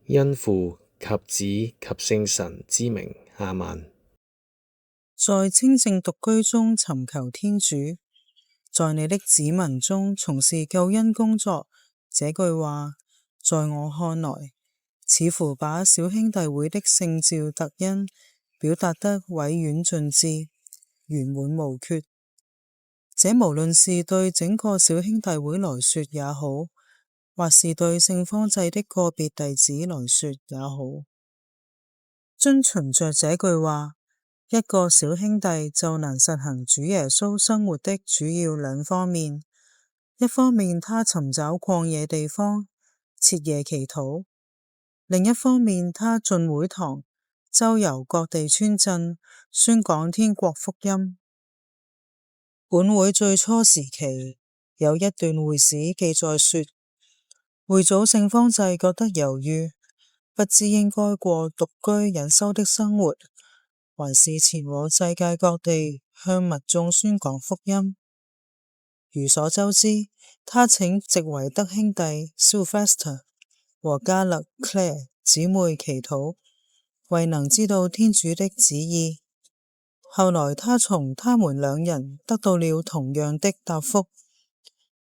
因父及子及聖神之名，阿們。在清靜獨居中尋求天主，在你的子民中從事救恩工作，這句話在我看來似乎把小兄弟會的聖召特恩表達得委婉盡致，圓滿無缺。這無論是對整個小兄弟會來說也好，或是對聖方濟的個別弟子來說也好，遵循着這句話，一個小兄弟就能實行主耶穌生活的主要兩方面。一方面他尋找曠野地方徹夜祈禱，另一方面他進會堂周遊各地村鎮宣講天國福音。本會最初時期有一段會史記載說，會祖聖方濟覺得猶豫，不知應該過獨居隱修的生活，還是前往世界各地向民眾宣講福音。如所周知，他請席維德兄弟 Sylvester 和加勒 Claire 姊妹祈禱，為能知道天主的旨意。後來他從他們兩人得到了同樣的答覆，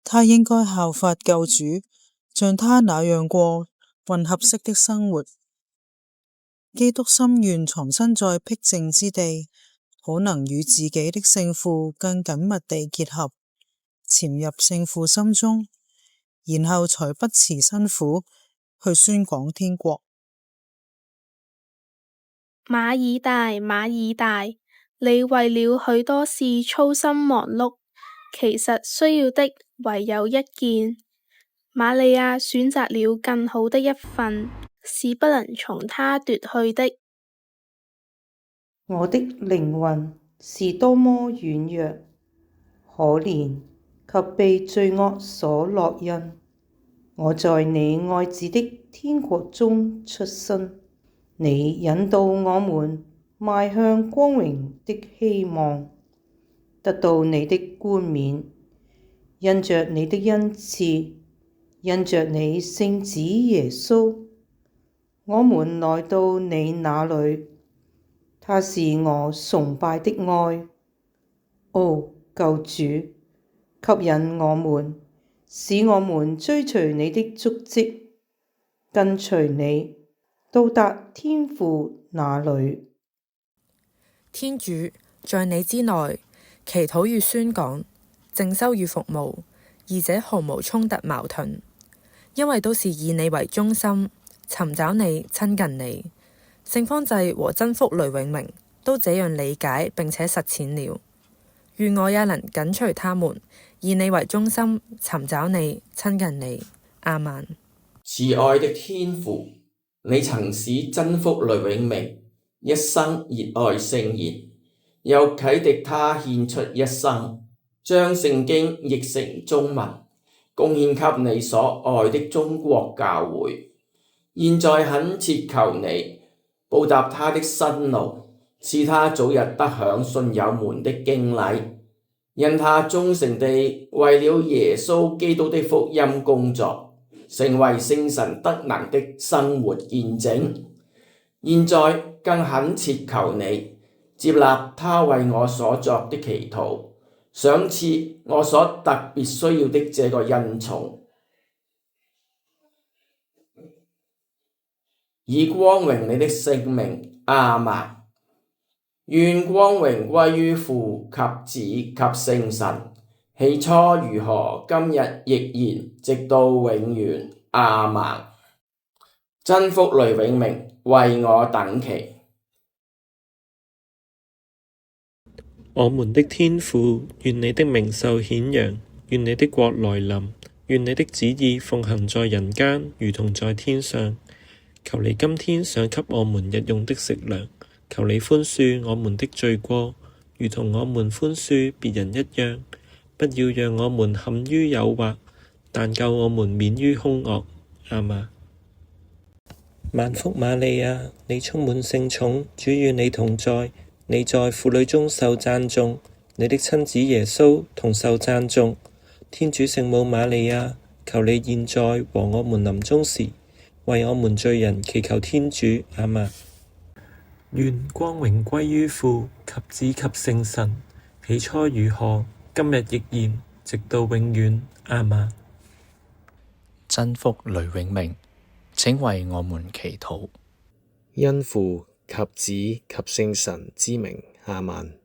他應該效法救主，像他那樣過混合式的生活。基督心願藏身在僻靜之地，好能與自己的聖父更緊密地結合，潛入聖父心中，然後才不辭辛苦去宣講天國。馬爾大，馬爾大，你為了許多事操心忙碌，其實需要的唯有一件。瑪利亞選擇了更好的一份，是不能從他奪去的。我的靈魂是多麼軟弱、可憐及被罪惡所烙印。我在你愛子的天國中出生，你引導我們邁向光榮的希望，得到你的冠冕，因着你的恩賜，因着你聖子耶穌，我們來到你那裏，他是我崇拜的愛。ô救主，吸引我們，使我們追隨你的足跡，跟隨你，到達天父那裏。天主，在你之內，祈禱與宣講、靜修與服務，二者毫無衝突矛盾，因為都是以你為中心，尋找你、親近你。聖方濟和真福雷永明都這樣理解並且實踐了，願我也能緊隨他們，以你為中心，尋找你、親近你。阿們。慈愛的天父，你曾使真福雷永明一生熱愛聖言，又啟迪他獻出一生，將聖經譯成中文，貢獻給你所愛的中國教會。現在懇切求你報答他的辛勞，使他早日得享信友們的敬禮，因他忠誠地為了耶穌基督的福音工作，成為聖神德能的生活見證。現在更懇切求你接納他為我所作的祈禱，賞賜我所特別需要的這個恩寵，以光榮你的聖名。阿們。願光榮歸於父及子及聖神，起初如何，今日亦然，直到永遠。阿們。真福雷永明，為我等祈。我們的天父，願你的名受顯揚，願你的國來臨，願你的旨意奉行在人間，如同在天上。求你今天賞給我們日用的食糧，求你寬恕我們的罪過，如同我們寬恕別人一樣。不要讓我們陷於誘惑，但救我們免於兇惡。阿們。萬福瑪利亞，你充滿聖寵，主與你同在，你在婦女中受讚頌，你的親子耶穌同受讚頌。天主聖母瑪利亞，求你現在和我們臨終時，為我們罪人祈求天主。阿們。願光榮歸於父及子及聖神，起初如何，今日亦然，直到永遠。阿們。真福雷永明，請為我們祈禱。因父及子及聖神之名。阿們。